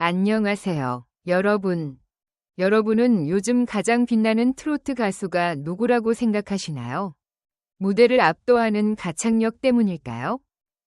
안녕하세요, 여러분. 여러분은 요즘 가장 빛나는 트로트 가수가 누구라고 생각하시나요? 무대를 압도하는 가창력 때문일까요?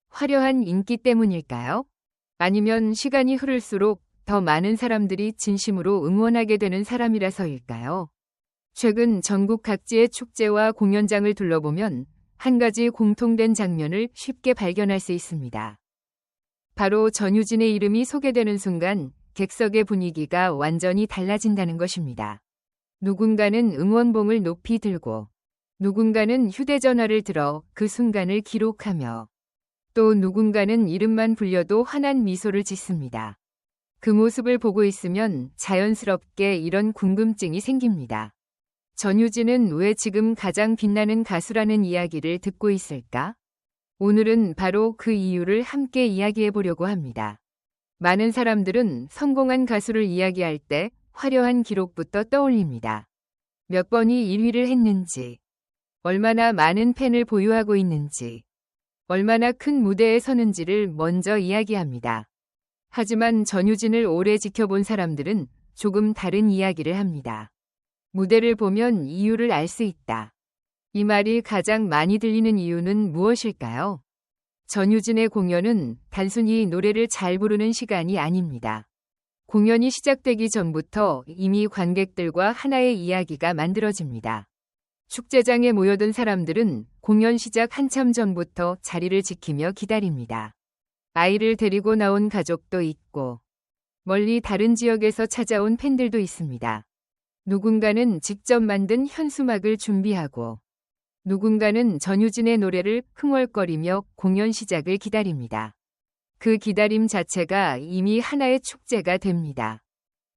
화려한 인기 때문일까요? 아니면 시간이 흐를수록 더 많은 사람들이 진심으로 응원하게 되는 사람이라서일까요? 최근 전국 각지의 축제와 공연장을 둘러보면 한 가지 공통된 장면을 쉽게 발견할 수 있습니다. 바로 전유진의 이름이 소개되는 순간 객석의 분위기가 완전히 달라진다는 것입니다. 누군가는 응원봉을 높이 들고, 누군가는 휴대전화를 들어 그 순간을 기록하며, 또 누군가는 이름만 불려도 환한 미소를 짓습니다. 그 모습을 보고 있으면 자연스럽게 이런 궁금증이 생깁니다. 전유진은 왜 지금 가장 빛나는 가수라는 이야기를 듣고 있을까? 오늘은 바로 그 이유를 함께 이야기해 보려고 합니다. 많은 사람들은 성공한 가수를 이야기할 때 화려한 기록부터 떠올립니다. 몇 번이 1위를 했는지, 얼마나 많은 팬을 보유하고 있는지, 얼마나 큰 무대에 서는지를 먼저 이야기합니다. 하지만 전유진을 오래 지켜본 사람들은 조금 다른 이야기를 합니다. 무대를 보면 이유를 알 수 있다. 이 말이 가장 많이 들리는 이유는 무엇일까요? 전유진의 공연은 단순히 노래를 잘 부르는 시간이 아닙니다. 공연이 시작되기 전부터 이미 관객들과 하나의 이야기가 만들어집니다. 축제장에 모여든 사람들은 공연 시작 한참 전부터 자리를 지키며 기다립니다. 아이를 데리고 나온 가족도 있고, 멀리 다른 지역에서 찾아온 팬들도 있습니다. 누군가는 직접 만든 현수막을 준비하고, 누군가는 전유진의 노래를 흥얼거리며 공연 시작을 기다립니다. 그 기다림 자체가 이미 하나의 축제가 됩니다.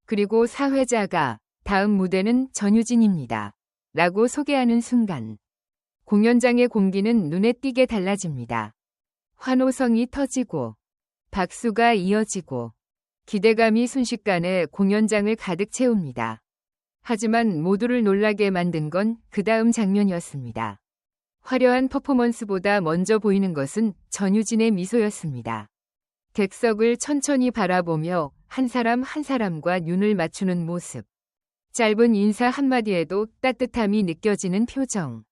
그리고 사회자가 다음 무대는 전유진입니다. 라고 소개하는 순간, 공연장의 공기는 눈에 띄게 달라집니다. 환호성이 터지고, 박수가 이어지고, 기대감이 순식간에 공연장을 가득 채웁니다. 하지만 모두를 놀라게 만든 건 그 다음 장면이었습니다. 화려한 퍼포먼스보다 먼저 보이는 것은 전유진의 미소였습니다. 객석을 천천히 바라보며 한 사람 한 사람과 눈을 맞추는 모습. 짧은 인사 한마디에도 따뜻함이 느껴지는 표정.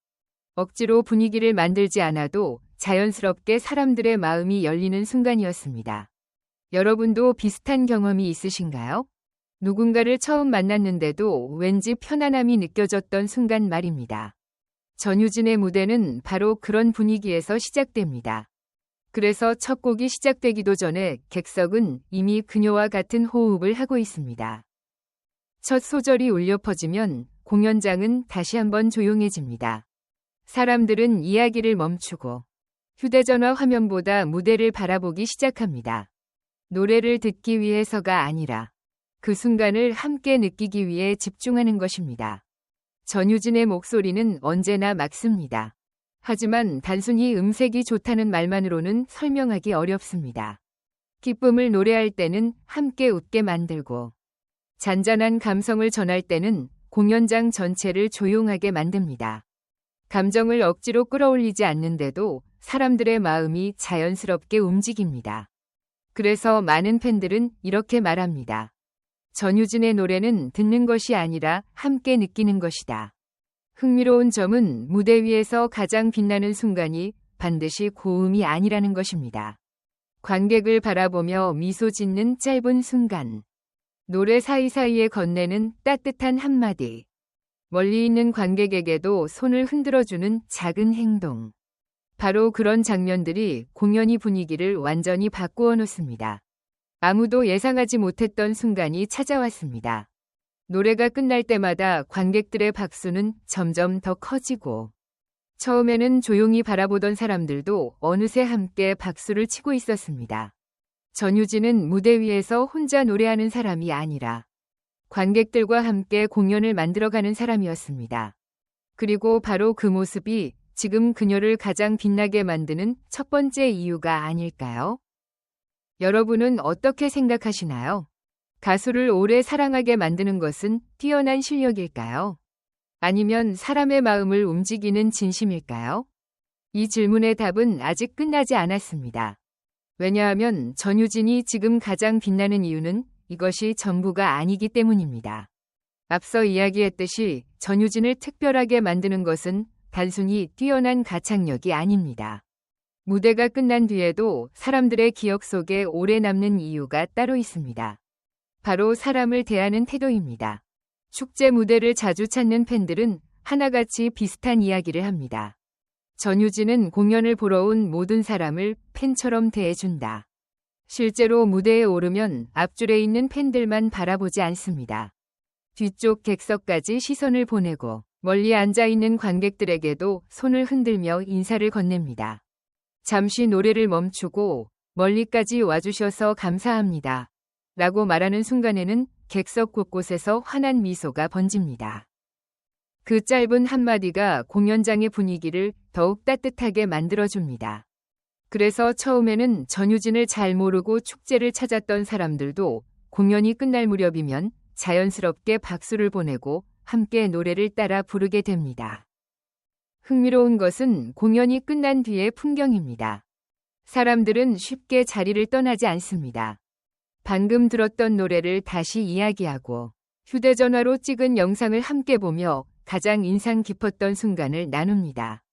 억지로 분위기를 만들지 않아도 자연스럽게 사람들의 마음이 열리는 순간이었습니다. 여러분도 비슷한 경험이 있으신가요? 누군가를 처음 만났는데도 왠지 편안함이 느껴졌던 순간 말입니다. 전유진의 무대는 바로 그런 분위기에서 시작됩니다. 그래서 첫 곡이 시작되기도 전에 객석은 이미 그녀와 같은 호흡을 하고 있습니다. 첫 소절이 울려 퍼지면 공연장은 다시 한번 조용해집니다. 사람들은 이야기를 멈추고 휴대전화 화면보다 무대를 바라보기 시작합니다. 노래를 듣기 위해서가 아니라 그 순간을 함께 느끼기 위해 집중하는 것입니다. 전유진의 목소리는 언제나 맑습니다. 하지만 단순히 음색이 좋다는 말만으로는 설명하기 어렵습니다. 기쁨을 노래할 때는 함께 웃게 만들고, 잔잔한 감성을 전할 때는 공연장 전체를 조용하게 만듭니다. 감정을 억지로 끌어올리지 않는데도 사람들의 마음이 자연스럽게 움직입니다. 그래서 많은 팬들은 이렇게 말합니다. 전유진의 노래는 듣는 것이 아니라 함께 느끼는 것이다. 흥미로운 점은 무대 위에서 가장 빛나는 순간이 반드시 고음이 아니라는 것입니다. 관객을 바라보며 미소 짓는 짧은 순간, 노래 사이사이에 건네는 따뜻한 한마디, 멀리 있는 관객에게도 손을 흔들어주는 작은 행동. 바로 그런 장면들이 공연의 분위기를 완전히 바꾸어 놓습니다. 아무도 예상하지 못했던 순간이 찾아왔습니다. 노래가 끝날 때마다 관객들의 박수는 점점 더 커지고, 처음에는 조용히 바라보던 사람들도 어느새 함께 박수를 치고 있었습니다. 전유진은 무대 위에서 혼자 노래하는 사람이 아니라 관객들과 함께 공연을 만들어가는 사람이었습니다. 그리고 바로 그 모습이 지금 그녀를 가장 빛나게 만드는 첫 번째 이유가 아닐까요? 여러분은 어떻게 생각하시나요? 가수를 오래 사랑하게 만드는 것은 뛰어난 실력일까요? 아니면 사람의 마음을 움직이는 진심일까요? 이 질문의 답은 아직 끝나지 않았습니다. 왜냐하면 전유진이 지금 가장 빛나는 이유는 이것이 전부가 아니기 때문입니다. 앞서 이야기했듯이 전유진을 특별하게 만드는 것은 단순히 뛰어난 가창력이 아닙니다. 무대가 끝난 뒤에도 사람들의 기억 속에 오래 남는 이유가 따로 있습니다. 바로 사람을 대하는 태도입니다. 축제 무대를 자주 찾는 팬들은 하나같이 비슷한 이야기를 합니다. 전유진은 공연을 보러 온 모든 사람을 팬처럼 대해준다. 실제로 무대에 오르면 앞줄에 있는 팬들만 바라보지 않습니다. 뒤쪽 객석까지 시선을 보내고 멀리 앉아있는 관객들에게도 손을 흔들며 인사를 건넵니다. 잠시 노래를 멈추고 멀리까지 와주셔서 감사합니다. 라고 말하는 순간에는 객석 곳곳에서 환한 미소가 번집니다. 그 짧은 한마디가 공연장의 분위기를 더욱 따뜻하게 만들어줍니다. 그래서 처음에는 전유진을 잘 모르고 축제를 찾았던 사람들도 공연이 끝날 무렵이면 자연스럽게 박수를 보내고 함께 노래를 따라 부르게 됩니다. 흥미로운 것은 공연이 끝난 뒤의 풍경입니다. 사람들은 쉽게 자리를 떠나지 않습니다. 방금 들었던 노래를 다시 이야기하고 휴대전화로 찍은 영상을 함께 보며 가장 인상 깊었던 순간을 나눕니다.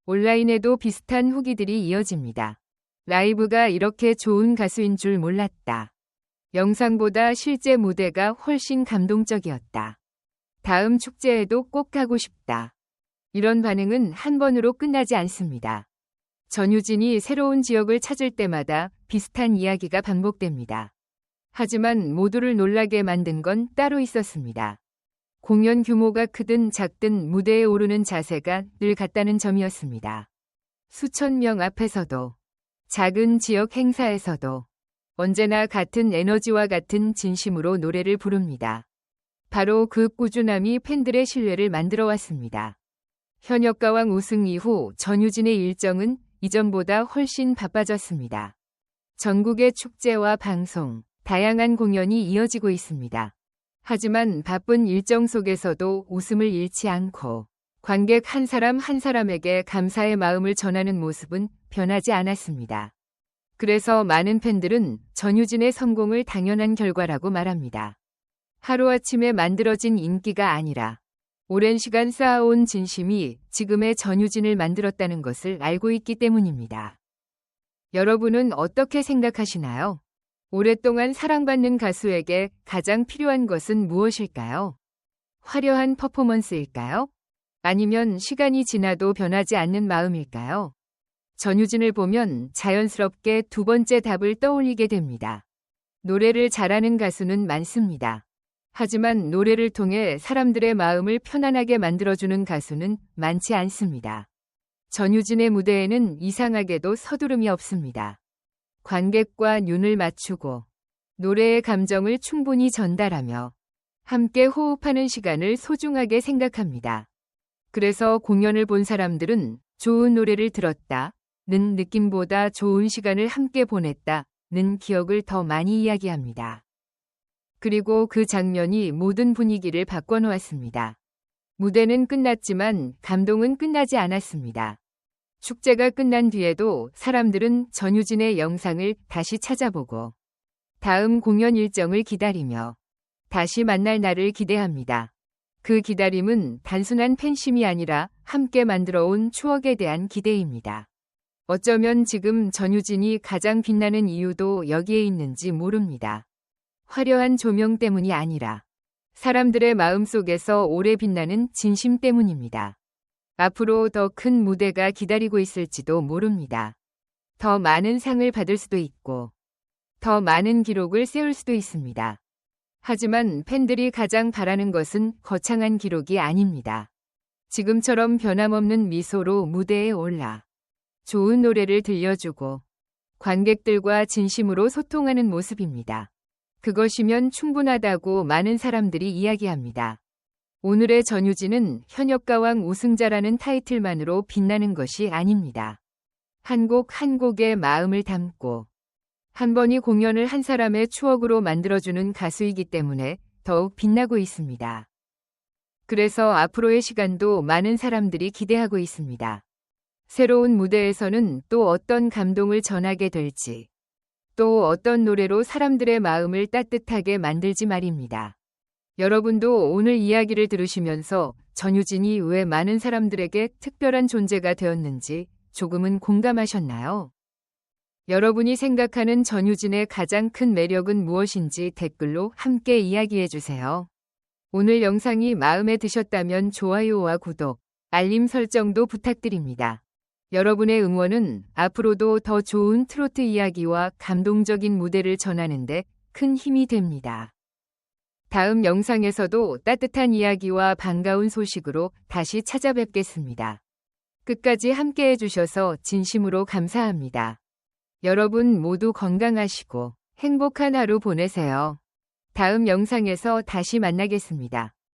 온라인에도 비슷한 후기들이 이어집니다. 라이브가 이렇게 좋은 가수인 줄 몰랐다. 영상보다 실제 무대가 훨씬 감동적이었다. 다음 축제에도 꼭 가고 싶다. 이런 반응은 한 번으로 끝나지 않습니다. 전유진이 새로운 지역을 찾을 때마다 비슷한 이야기가 반복됩니다. 하지만 모두를 놀라게 만든 건 따로 있었습니다. 공연 규모가 크든 작든 무대에 오르는 자세가 늘 같다는 점이었습니다. 수천 명 앞에서도, 작은 지역 행사에서도 언제나 같은 에너지와 같은 진심으로 노래를 부릅니다. 바로 그 꾸준함이 팬들의 신뢰를 만들어 왔습니다. 현역가왕 우승 이후 전유진의 일정은 이전보다 훨씬 바빠졌습니다. 전국의 축제와 방송, 다양한 공연이 이어지고 있습니다. 하지만 바쁜 일정 속에서도 웃음을 잃지 않고 관객 한 사람 한 사람에게 감사의 마음을 전하는 모습은 변하지 않았습니다. 그래서 많은 팬들은 전유진의 성공을 당연한 결과라고 말합니다. 하루아침에 만들어진 인기가 아니라 오랜 시간 쌓아온 진심이 지금의 전유진을 만들었다는 것을 알고 있기 때문입니다. 여러분은 어떻게 생각하시나요? 오랫동안 사랑받는 가수에게 가장 필요한 것은 무엇일까요? 화려한 퍼포먼스일까요? 아니면 시간이 지나도 변하지 않는 마음일까요? 전유진을 보면 자연스럽게 두 번째 답을 떠올리게 됩니다. 노래를 잘하는 가수는 많습니다. 하지만 노래를 통해 사람들의 마음을 편안하게 만들어주는 가수는 많지 않습니다. 전유진의 무대에는 이상하게도 서두름이 없습니다. 관객과 눈을 맞추고 노래의 감정을 충분히 전달하며 함께 호흡하는 시간을 소중하게 생각합니다. 그래서 공연을 본 사람들은 좋은 노래를 들었다는 느낌보다 좋은 시간을 함께 보냈다는 기억을 더 많이 이야기합니다. 그리고 그 장면이 모든 분위기를 바꿔놓았습니다. 무대는 끝났지만 감동은 끝나지 않았습니다. 축제가 끝난 뒤에도 사람들은 전유진의 영상을 다시 찾아보고 다음 공연 일정을 기다리며 다시 만날 날을 기대합니다. 그 기다림은 단순한 팬심이 아니라 함께 만들어온 추억에 대한 기대입니다. 어쩌면 지금 전유진이 가장 빛나는 이유도 여기에 있는지 모릅니다. 화려한 조명 때문이 아니라 사람들의 마음속에서 오래 빛나는 진심 때문입니다. 앞으로 더 큰 무대가 기다리고 있을지도 모릅니다. 더 많은 상을 받을 수도 있고 더 많은 기록을 세울 수도 있습니다. 하지만 팬들이 가장 바라는 것은 거창한 기록이 아닙니다. 지금처럼 변함없는 미소로 무대에 올라 좋은 노래를 들려주고 관객들과 진심으로 소통하는 모습입니다. 그것이면 충분하다고 많은 사람들이 이야기합니다. 오늘의 전유진은 현역가왕 우승자라는 타이틀만으로 빛나는 것이 아닙니다. 한 곡 한 곡의 마음을 담고 한 번이 공연을 한 사람의 추억으로 만들어주는 가수이기 때문에 더욱 빛나고 있습니다. 그래서 앞으로의 시간도 많은 사람들이 기대하고 있습니다. 새로운 무대에서는 또 어떤 감동을 전하게 될지 또 어떤 노래로 사람들의 마음을 따뜻하게 만들지 말입니다. 여러분도 오늘 이야기를 들으시면서 전유진이 왜 많은 사람들에게 특별한 존재가 되었는지 조금은 공감하셨나요? 여러분이 생각하는 전유진의 가장 큰 매력은 무엇인지 댓글로 함께 이야기해주세요. 오늘 영상이 마음에 드셨다면 좋아요와 구독, 알림 설정도 부탁드립니다. 여러분의 응원은 앞으로도 더 좋은 트로트 이야기와 감동적인 무대를 전하는 데 큰 힘이 됩니다. 다음 영상에서도 따뜻한 이야기와 반가운 소식으로 다시 찾아뵙겠습니다. 끝까지 함께 해주셔서 진심으로 감사합니다. 여러분 모두 건강하시고 행복한 하루 보내세요. 다음 영상에서 다시 만나겠습니다.